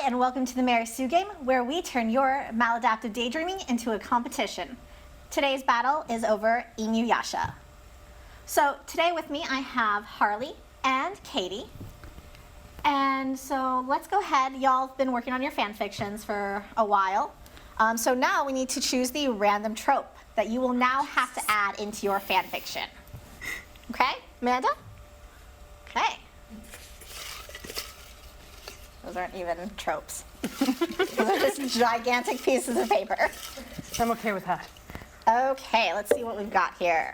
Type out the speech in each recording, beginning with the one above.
and welcome to the Mary Sue game, where we turn your maladaptive daydreaming into a competition. Today's battle is over Inuyasha. So today with me I have Harley and Katie. And so let's go ahead. Y'all have been working on your fan fictions for a while. So now we need to choose the random trope that you will now have to add into your fan fiction. Okay, Amanda? Okay. Those aren't even tropes. Those are just gigantic pieces of paper. I'm okay with that. Okay, let's see what we've got here.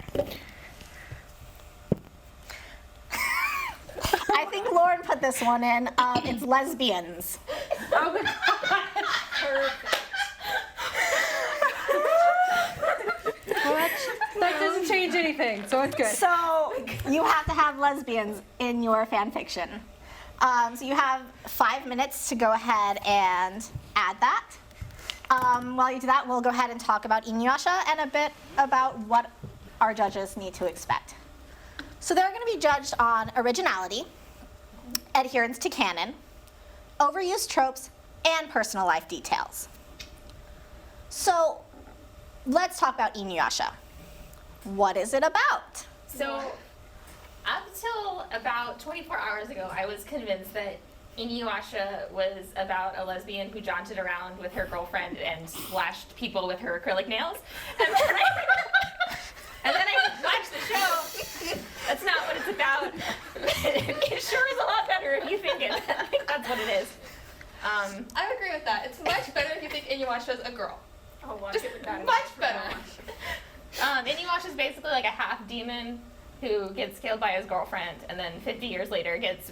I think Lauren put this one in. It's lesbians. Oh my god! Perfect. That doesn't change anything, so it's good. So you have to have lesbians in your fan fiction. So you have 5 minutes to go ahead and add that. While you do that, we'll go ahead and talk about Inuyasha and a bit about what our judges need to expect. So they're going to be judged on originality, adherence to canon, overused tropes, and personal life details. So let's talk about Inuyasha. What is it about? So, up till about 24 hours ago, I was convinced that Inuyasha was about a lesbian who jaunted around with her girlfriend and slashed people with her acrylic nails. And then I watched the show. That's not what it's about. It sure is a lot better if you think it. I think that's what it is. I agree with that. It's much better if you think Inuyasha is a girl. Oh, well, Just much better. Inuyasha is basically like a half demon who gets killed by his girlfriend, and then 50 years later gets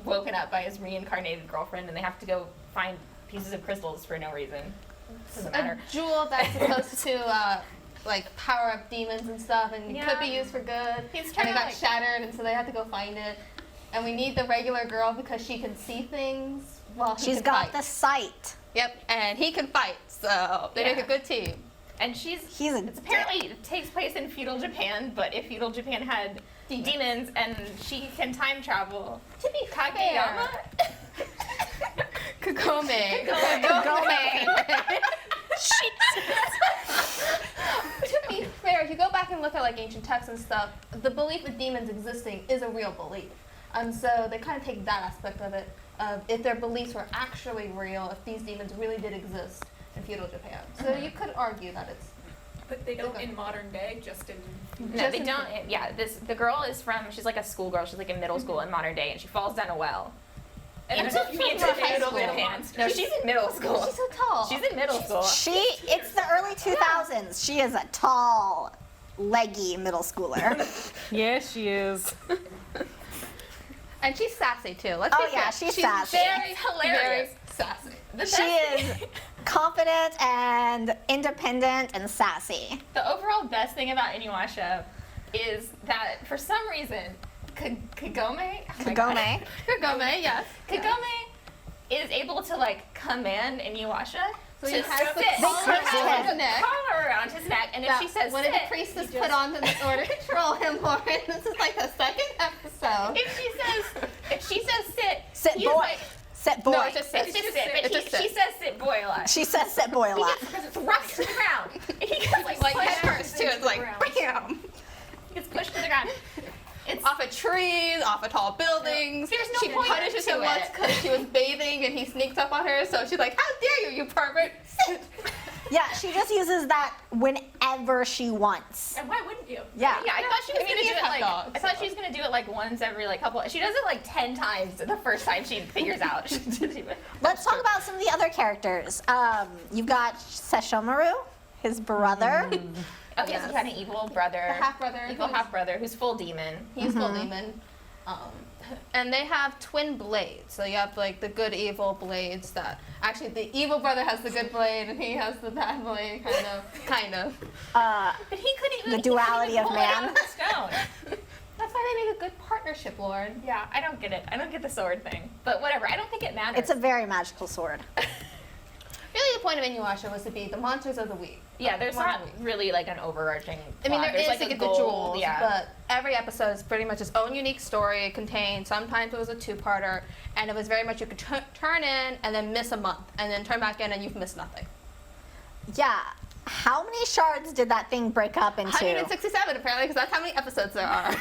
woken up by his reincarnated girlfriend, and they have to go find pieces of crystals for no reason. Doesn't matter. A jewel that's supposed to like power up demons and stuff, and Yeah. could be used for good. He's And trying it to got like, shattered, and so they have to go find it. And we need the regular girl because she can see things while he She's can got fight. the sight. Yep, and he can fight, so they Yeah. make a good team. and He's it's apparently it takes place in feudal Japan, but if feudal Japan had demons and she can time travel, To be Kageyama. Kagome. To be fair, if you go back and look at like ancient texts and stuff, the belief of demons existing is a real belief. And so they kind of take that aspect of it, of if their beliefs were actually real, if these demons really did exist in feudal Japan. So you could argue that it's... But they don't in modern day, just in... No, they don't. Yeah, the girl is she's like a schoolgirl. She's like in middle school in modern day, and she falls down a well. And Into then into high feudal school. Japan. No, she's in middle school. She's so tall. She's in middle school. It's the early 2000s. She is a tall, leggy middle schooler. Yes, she is. And she's sassy too. Let's Oh, be yeah, fair. she's sassy. Very, Hilarious. very sassy. The best She thing- is confident and independent and sassy. The overall best thing about Inuyasha is that for some reason, Kagome. Oh my God. Kagome. Kagome, yes. Kagome is able to like command Inuyasha So to he has the sit. collar They around his neck. collar around his neck, and if That she says one sit, of the priestess put on in order to control him, Lauren. This is like the second episode. if she says sit, Sit he's boy. like, Sit boy. No, it's just sit. it's just sit, but It's just sit. she says sit boy a lot. She says sit boy a lot. He gets thrust to the ground. And he gets like pushed head first too. It's like bam. He gets pushed to the ground. It's Off of trees, off of tall buildings. There's no she point punishes to him once it. because she was bathing and he sneaks up on her. So she's like, "How dare you, you pervert!" Sit. Yeah, she just uses that whenever she wants. And why wouldn't you? Yeah. Yeah, I thought she was I mean, gonna he do is it hot like dogs, I thought so. she was gonna do it like once every like couple. She does it like 10 times the first time she figures out to do it. Let's talk about some of the other characters. You've got Sesshomaru, his brother. Oh yes, he had an evil brother, The half brother. evil half brother who's full demon. He's full demon. And they have twin blades. So you have like the good evil blades that actually the evil brother has the good blade and he has the bad blade, kind of. Uh, But he couldn't even. The he couldn't duality even of pull it out man. of the stone. That's why they make a good partnership, Lauren. Yeah, I don't get it. I don't get the sword thing. But whatever. I don't think it matters. it's a very magical sword. Really, point of Inuyasha was to be the monsters of the week. Yeah, there's Monster not of the week. really like an overarching I mean, plot. there There's is like to a get goal, the jewels, yeah. but every episode is pretty much its own unique story. It contained, sometimes it was a two-parter, and it was very much you could turn in and then miss a month, and then turn back in and you've missed nothing. Yeah. How many shards did that thing break up into? 167 apparently, because that's how many episodes there are.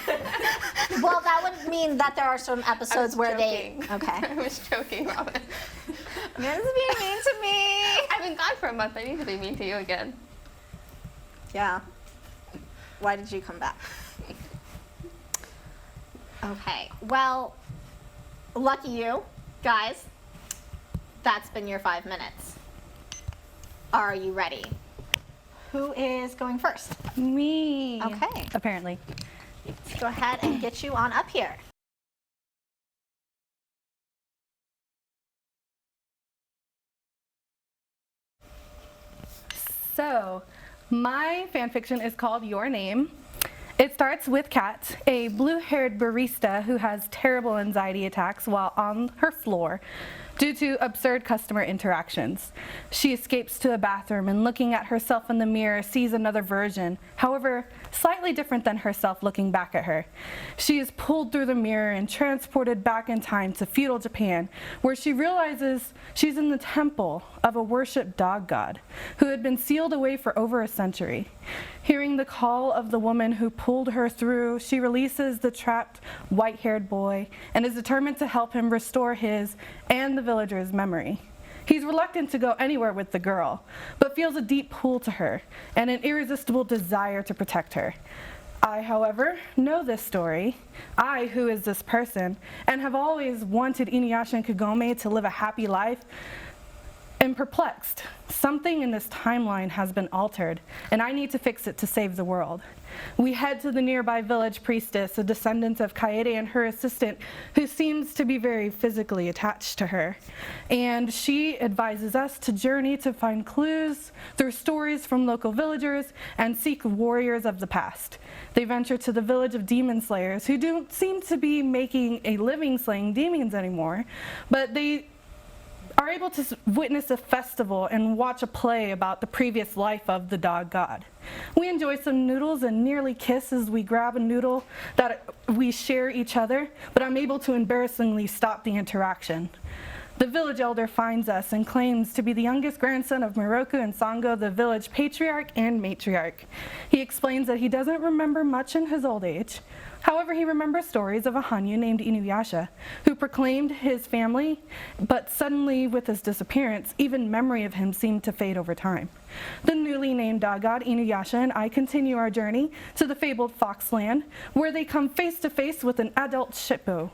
Well, that would mean that there are some episodes where joking. they. Okay. I was joking, Robin. You're just being mean to me. I've been gone for a month. I need to be mean to you again. Yeah. Why did you come back? Okay. Well, lucky you, guys. That's been your 5 minutes. Are you ready? Who is going first? Me. Okay. Apparently. Let's go ahead and get you on up here. So, my fanfiction is called Your Name. It starts with Kat, a blue-haired barista who has terrible anxiety attacks while on her floor due to absurd customer interactions. She escapes to a bathroom and looking at herself in the mirror sees another version, however, slightly different than herself looking back at her. She is pulled through the mirror and transported back in time to feudal Japan, where she realizes she's in the temple of a worshipped dog god who had been sealed away for over a century. Hearing the call of the woman who pulled her through, she releases the trapped white-haired boy and is determined to help him restore his and the villager's memory. He's reluctant to go anywhere with the girl, but feels a deep pull to her and an irresistible desire to protect her. I, however, know this story. I, who is this person, and have always wanted Inuyasha and Kagome to live a happy life, am perplexed. Something in this timeline has been altered, and I need to fix it to save the world. We head to the nearby village priestess, a descendant of Kaede and her assistant, who seems to be very physically attached to her. And she advises us to journey to find clues through stories from local villagers and seek warriors of the past. They venture to the village of demon slayers, who don't seem to be making a living slaying demons anymore, but they are able to witness a festival and watch a play about the previous life of the dog god. We enjoy some noodles and nearly kiss as we grab a noodle that we share each other, but I'm able to embarrassingly stop the interaction. The village elder finds us and claims to be the youngest grandson of Miroku and Sango, the village patriarch and matriarch. He explains that he doesn't remember much in his old age. However, he remembers stories of a Hanyu named Inuyasha, who proclaimed his family, but suddenly with his disappearance, even memory of him seemed to fade over time. The newly named dog god Inuyasha and I continue our journey to the fabled Foxland, where they come face to face with an adult Shippo.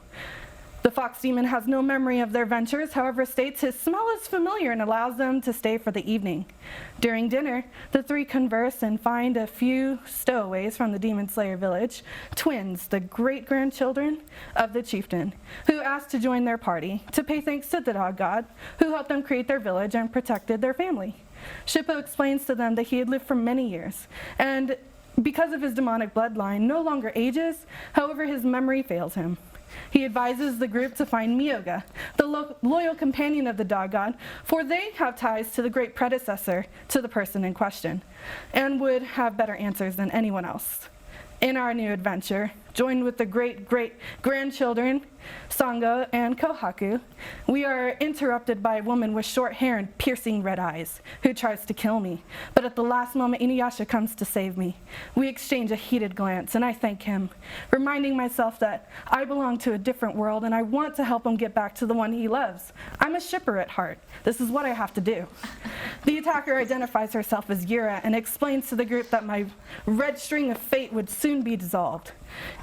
The fox demon has no memory of their ventures, however states his smell is familiar and allows them to stay for the evening. During dinner, the three converse and find a few stowaways from the Demon Slayer village, twins, the great-grandchildren of the chieftain, who asked to join their party to pay thanks to the dog god, who helped them create their village and protected their family. Shippo explains to them that he had lived for many years, and because of his demonic bloodline, no longer ages, however his memory fails him. He advises the group to find Miyoga, the loyal companion of the dog god, for they have ties to the great predecessor to the person in question, and would have better answers than anyone else. In our new adventure, joined with the great-grandchildren, Sango and Kohaku, we are interrupted by a woman with short hair and piercing red eyes, who tries to kill me. But at the last moment, Inuyasha comes to save me. We exchange a heated glance, and I thank him, reminding myself that I belong to a different world, and I want to help him get back to the one he loves. I'm a shipper at heart. This is what I have to do. The attacker identifies herself as Yura and explains to the group that my red string of fate would soon be dissolved.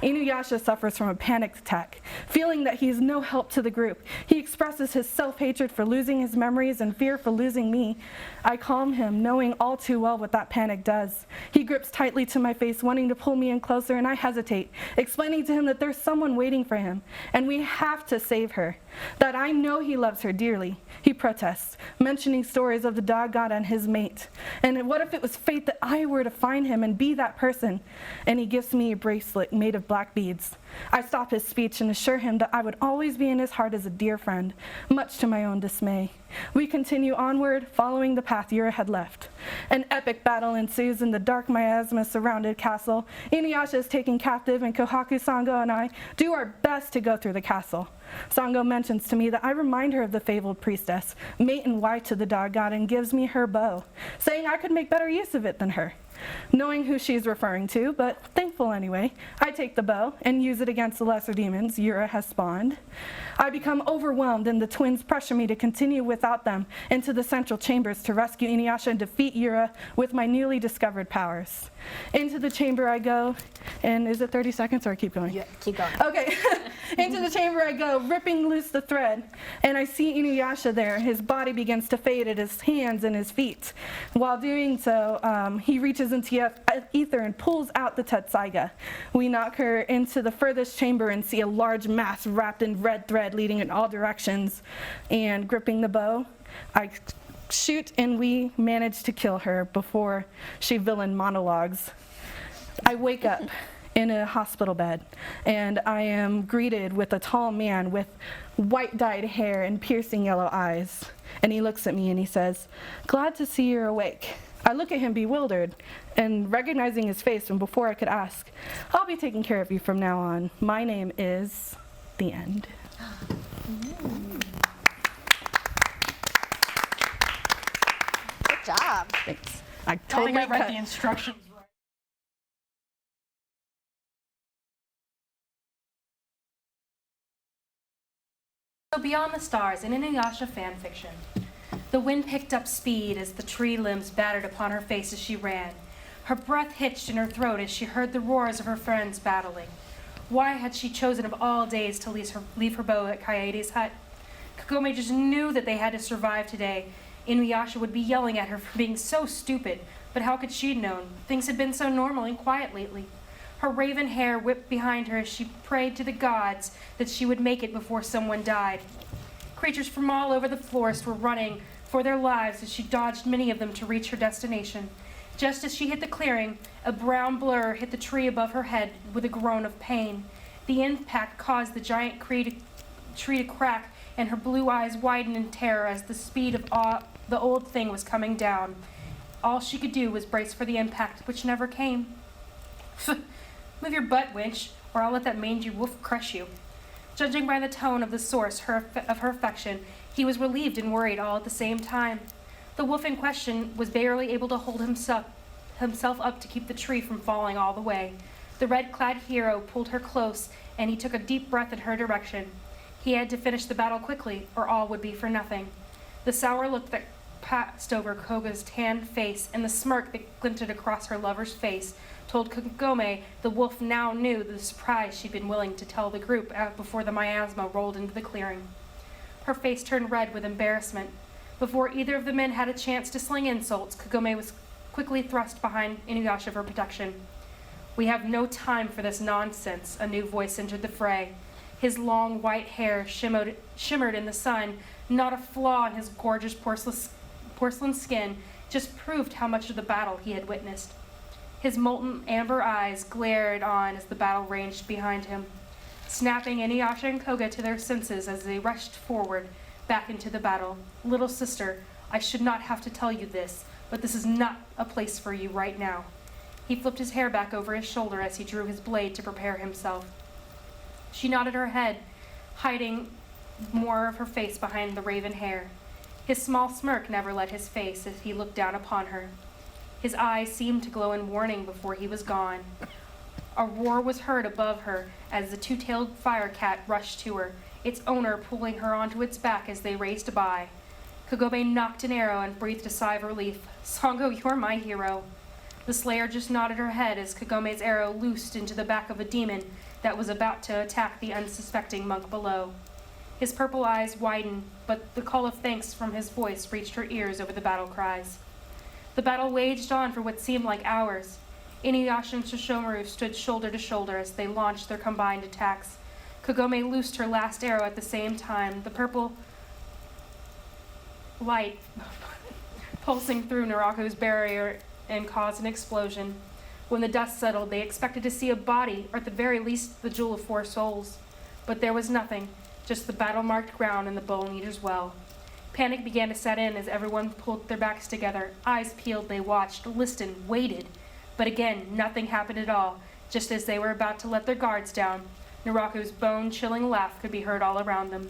Inuyasha suffers from a panic attack. Feeling that he is no help to the group, he expresses his self-hatred for losing his memories and fear for losing me. I calm him, knowing all too well what that panic does. He grips tightly to my face, wanting to pull me in closer, and I hesitate, explaining to him that there's someone waiting for him, and we have to save her, that I know he loves her dearly. He protests, mentioning stories of the dog god and his mate. And what if it was fate that I were to find him and be that person? And he gives me a bracelet made of black beads. I stop his speech and assure him that that I would always be in his heart as a dear friend, much to my own dismay. We continue onward, following the path Yura had left. An epic battle ensues in the dark miasma-surrounded castle. Inuyasha is taken captive, and Kohaku Sango and I do our best to go through the castle. Sango mentions to me that I remind her of the fabled priestess, mate and wife to the dog god, and gives me her bow, saying I could make better use of it than her. Knowing who she's referring to, but thankful anyway, I take the bow and use it against the lesser demons Yura has spawned. I become overwhelmed, and the twins pressure me to continue without them into the central chambers to rescue Inuyasha and defeat Yura with my newly discovered powers. Into the chamber I go, and is it 30 seconds or I keep going? Yeah, keep going. Okay, into the chamber I go, ripping loose the thread, and I see Inuyasha there. His body begins to fade at his hands and his feet. While doing so, he reaches into ether and pulls out the Tetsaiga. We knock her into the furthest chamber and see a large mass wrapped in red thread leading in all directions. And gripping the bow, I shoot, and we manage to kill her before she villain monologues. I wake up in a hospital bed, and I am greeted with a tall man with white dyed hair and piercing yellow eyes. And he looks at me and he says, "Glad to see you're awake." I look at him bewildered, and recognizing his face from before I could ask, "I'll be taking care of you from now on. My name is..." The end. Good job. Thanks. I totally I read cut. the instructions right. So Beyond the Stars, an Inuyasha fanfiction. The wind picked up speed as the tree limbs battered upon her face as she ran. Her breath hitched in her throat as she heard the roars of her friends battling. Why had she chosen of all days to leave her bow at Kaede's hut? Kagome just knew that they had to survive today. Inuyasha would be yelling at her for being so stupid, but how could she have known? Things had been so normal and quiet lately. Her raven hair whipped behind her as she prayed to the gods that she would make it before someone died. Creatures from all over the forest were running for their lives as she dodged many of them to reach her destination. Just as she hit the clearing, a brown blur hit the tree above her head with a groan of pain. The impact caused the giant tree to crack, and her blue eyes widened in terror as the speed of the old thing was coming down. All she could do was brace for the impact, which never came. Move your butt, wench, or I'll let that mangy wolf crush you. Judging by the tone of the source of her affection, he was relieved and worried all at the same time. The wolf in question was barely able to hold himself up to keep the tree from falling all the way. The red-clad hero pulled her close, and he took a deep breath in her direction. He had to finish the battle quickly, or all would be for nothing. The sour look that passed over Koga's tanned face and the smirk that glinted across her lover's face told Kagome the wolf now knew the surprise she'd been willing to tell the group before the miasma rolled into the clearing. Her face turned red with embarrassment. Before either of the men had a chance to sling insults, Kagome was quickly thrust behind Inuyasha for protection. "We have no time for this nonsense," a new voice entered the fray. His long white hair shimmered in the sun. Not a flaw in his gorgeous porcelain skin just proved how much of the battle he had witnessed. His molten amber eyes glared on as the battle raged behind him, snapping Inuyasha and Koga to their senses as they rushed forward, back into the battle. "Little sister, I should not have to tell you this, but this is not a place for you right now." He flipped his hair back over his shoulder as he drew his blade to prepare himself. She nodded her head, hiding more of her face behind the raven hair. His small smirk never left his face as he looked down upon her. His eyes seemed to glow in warning before he was gone. A roar was heard above her as the two-tailed fire cat rushed to her, its owner pulling her onto its back as they raced by. Kagome knocked an arrow and breathed a sigh of relief. "Sango, you're my hero." The slayer just nodded her head as Kagome's arrow loosed into the back of a demon that was about to attack the unsuspecting monk below. His purple eyes widened, but the call of thanks from his voice reached her ears over the battle cries. The battle waged on for what seemed like hours. Inuyasha and Sesshomaru stood shoulder to shoulder as they launched their combined attacks. Kagome loosed her last arrow at the same time, the purple light pulsing through Naraku's barrier and caused an explosion. When the dust settled, they expected to see a body, or at the very least the Jewel of Four Souls. but there was nothing, just the battle-marked ground and the Bone Eater's well. Panic began to set in as everyone pulled their backs together. Eyes peeled, they watched, listened, waited. But again, nothing happened at all. Just as they were about to let their guards down, Naraku's bone-chilling laugh could be heard all around them.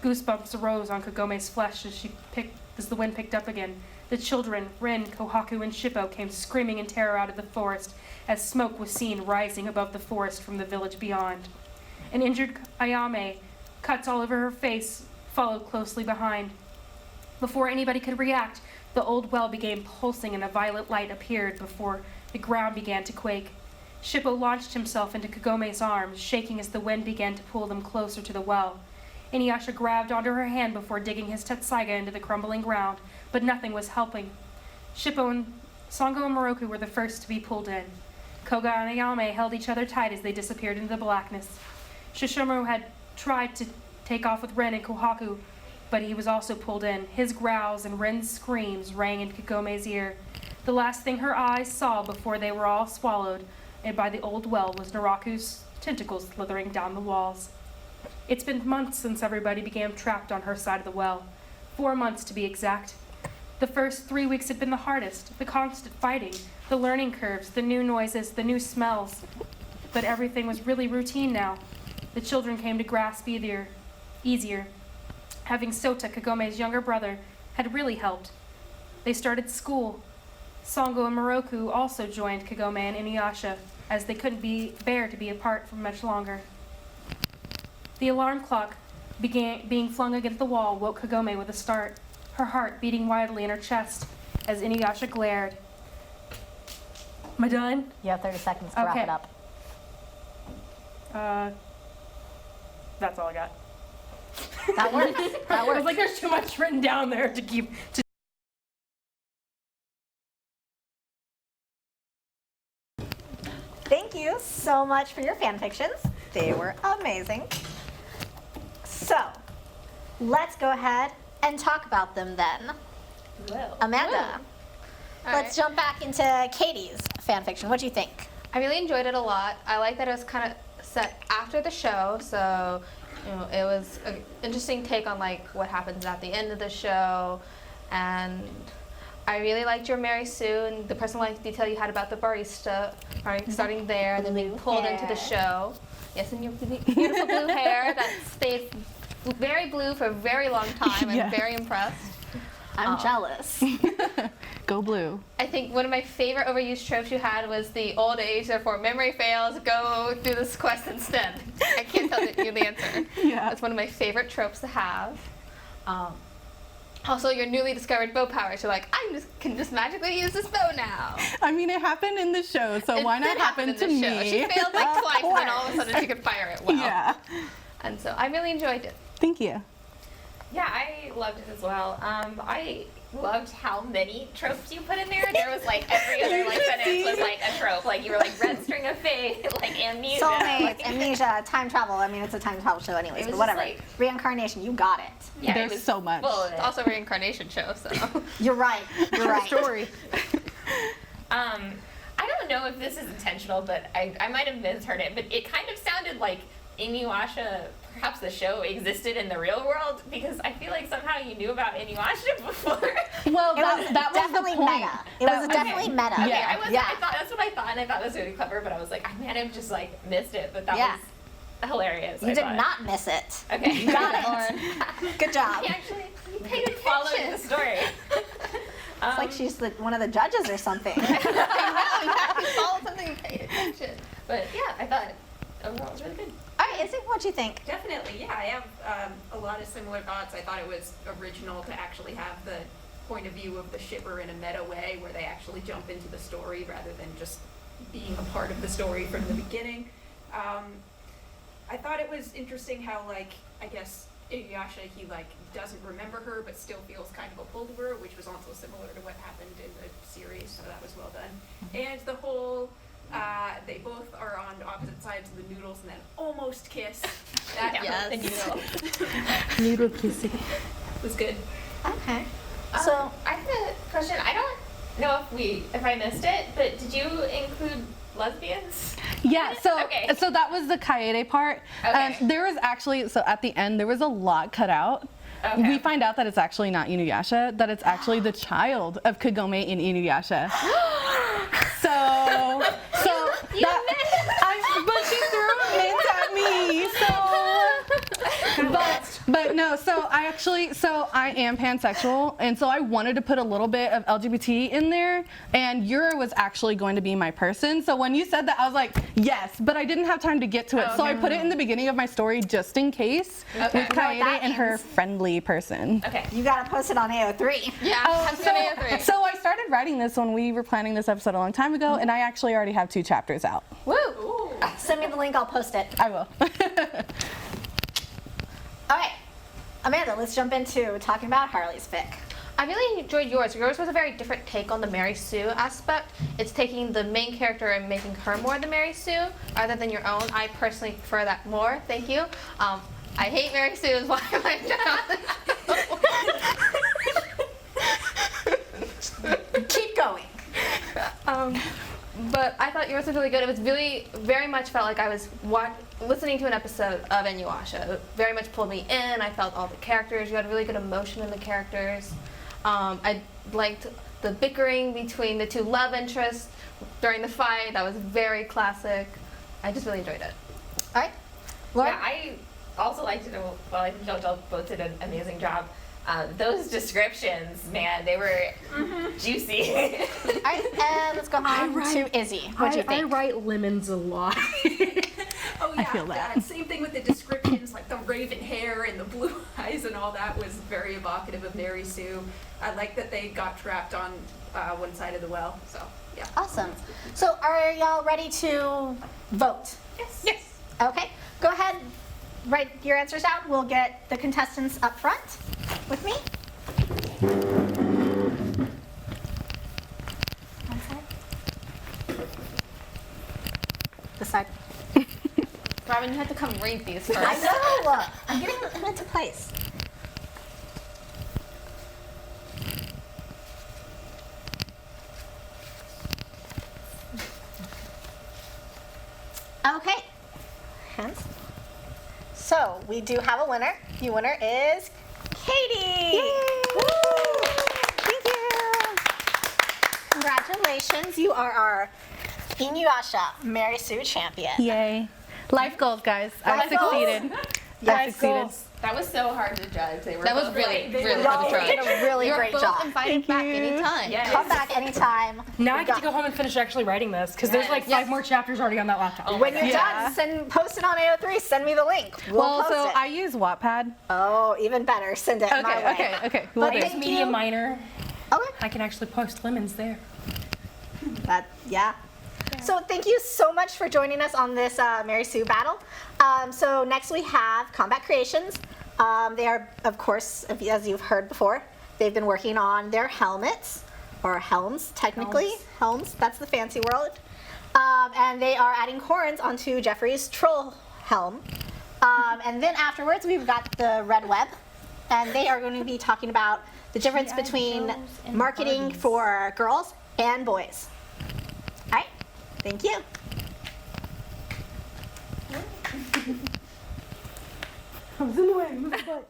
Goosebumps arose on Kagome's flesh as the wind picked up again. The children, Rin, Kohaku, and Shippo, came screaming in terror out of the forest as smoke was seen rising above the forest from the village beyond. An injured Ayame, cuts all over her face, followed closely behind. Before anybody could react, the old well began pulsing and a violet light appeared before the ground began to quake. Shippo launched himself into Kagome's arms, shaking as the wind began to pull them closer to the well. Inuyasha grabbed onto her hand before digging his Tetsaiga into the crumbling ground, but nothing was helping. Shippo and Sango and Moroku were the first to be pulled in. Koga and Ayame held each other tight as they disappeared into the blackness. Shishomaru had tried to take off with Ren and Kohaku, but he was also pulled in. His growls and Ren's screams rang in Kagome's ear. The last thing her eyes saw before they were all swallowed and by the old well was Naraku's tentacles slithering down the walls. It's been months since everybody became trapped on her side of the well. 4 months to be exact. The first 3 weeks had been the hardest, the constant fighting, the learning curves, the new noises, the new smells. But everything was really routine now. The children came to grasp easier. Having Sota, Kagome's younger brother, had really helped. They started school. Sango and Moroku also joined Kagome and Inuyasha, as they couldn't bear to be apart for much longer. The alarm clock being flung against the wall woke Kagome with a start, her heart beating wildly in her chest as Inuyasha glared. Am I done? You have 30 seconds to wrap Okay. it up. That's all I got. That works. That I was works. like, there's too much written down there to keep. Thank you so much for your fan fictions. They were amazing. So, let's go ahead and talk about them then. Well, Amanda, let's jump back into Katie's fan fiction. What do you think? I really enjoyed it a lot. I like that it was kind of set after the show, so it was an interesting take on like what happens at the end of the show, and I really liked your Mary Sue and the personalized detail you had about the barista, starting there and then being pulled into the show. Yes, and your beautiful blue hair that stayed very blue for a very long time. I'm Yes. very impressed. I'm jealous. Go blue. I think one of my favorite overused tropes you had was the old age, therefore memory fails, go through this quest instead. I can't tell you the answer. Yeah. That's one of my favorite tropes to have. Also, your newly discovered bow powers. You're like, can just magically use this bow now. I mean, it happened in the show, so It why not did happen happen in to the show. me? She failed like Of twice, and then all of a course. sudden she could fire it well. Yeah. And so I really enjoyed it. Thank you. yeah, I loved it as well. I loved how many tropes you put in there. There was like every other like sentence was like a trope. Like you were like red string of fate, like amnesia. Soulmates, like, amnesia, time travel. I mean, it's a time travel show anyways, It was but whatever. just like- Reincarnation, you got it. yeah, it There's was so much. full of It's it. also a reincarnation show, so. You're right. You're right. Story. I don't know if this is intentional, but I might have misheard it. But it kind of sounded like Inuyasha, perhaps the show existed in the real world, because I feel like somehow you knew about Inuyasha before. Well, It was definitely meta. It was definitely meta. Okay, Yeah. I thought that's what I thought, and I thought it was really clever. But I was like, I might have just like missed it. But that Yeah. was hilarious. You I did thought. not miss it. Okay, You got it. Good job. He actually paid followed the story. It's like she's one of the judges or something. I know, you saw something and paid attention. But yeah, I thought overall it was really good. All right, Izzy, what do you think? Definitely, yeah. I have a lot of similar thoughts. I thought it was original to actually have the point of view of the shipper in a meta way, where they actually jump into the story rather than just being a part of the story from the beginning. I thought it was interesting how, like, I guess Inuyasha, he like doesn't remember her but still feels kind of a pull to her, which was also similar to what happened in the series, so that was well done. And the whole they both are on opposite sides of the noodles and then almost kiss. That Yes. The noodle. Noodle kissing. was good. Okay. So, I have a question. I don't know if I missed it, but did you include lesbians? Yeah, Okay. so that was the Kaede part. Okay. There was actually, so at the end, there was a lot cut out. Okay. We find out that it's actually not Inuyasha, that it's actually the child of Kagome in Inuyasha. But she threw a mint at me, but no, so I am pansexual, and so I wanted to put a little bit of LGBT in there, and Yura was actually going to be my person. So when you said that, I was like, yes, but I didn't have time to get to it, so I put it in the beginning of my story just in case, with Kaede and her friendly person. Okay. You gotta post it on AO3. Yeah, I'm gonna agree. So I started writing this when we were planning this episode a long time ago, and I actually already have 2 chapters out. Woo! Send me the link, I'll post it. I will. All right, Amanda, let's jump into talking about Harley's fic. I really enjoyed yours. Yours was a very different take on the Mary Sue aspect. It's taking the main character and making her more the Mary Sue rather than your own. I personally prefer that more. Thank you. I hate Mary Sue is why my job. Keep going. But I thought yours was really good. It was really, very much felt like I was listening to an episode of Inuyasha. It very much pulled me in. I felt all the characters. You had really good emotion in the characters. I liked the bickering between the 2 love interests during the fight. That was very classic. I just really enjoyed it. All right, Laura? Yeah, I also liked it. Well, I think y'all both did an amazing job. Those descriptions, man, they were juicy. All right, and let's go on to Izzy. What do you think? I write lemons a lot. Oh yeah, feel that. Same thing with the descriptions, like the raven hair and the blue eyes and all that was very evocative of Mary Sue. I like that they got trapped on one side of the well. So yeah. Awesome. So are y'all ready to vote? Yes. Yes. Okay, go ahead, write your answers down. We'll get the contestants up front with me. One side. This side. Robin, you had to come read these first. I know. I'm getting them into place. Okay. Hands. So we do have a winner. The winner is Katie. Woo! Thank you. Congratulations. You are our Inuyasha Mary Sue champion. Yay. Life goals, guys. I Life goals. succeeded. I Yes. succeeded. That was so hard to judge. They were That was both really, like- really Y'all good did a really You're great both job. invited back anytime. Yes. Come back anytime. Now I We've get to got- go home and finish actually writing this because there's like Yes. 5 more chapters already on that laptop. When you're Yeah. done, post it on AO3. Send me the link. We'll Well, post so it. I use Wattpad. Oh, even better. Send it my way. Okay. Will But do. thank Media you. minor. Okay. I can actually post lemons there. Yeah. So thank you so much for joining us on this Mary Sue battle. So next we have Combat Creations. They are, of course, as you've heard before, they've been working on their helmets, or helms, technically. Helms, that's the fancy word. And they are adding horns onto Jeffrey's troll helm. And then afterwards, we've got the Red Web. And they are going to be talking about the difference between marketing for girls and boys. All right, thank you.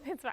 It's fine.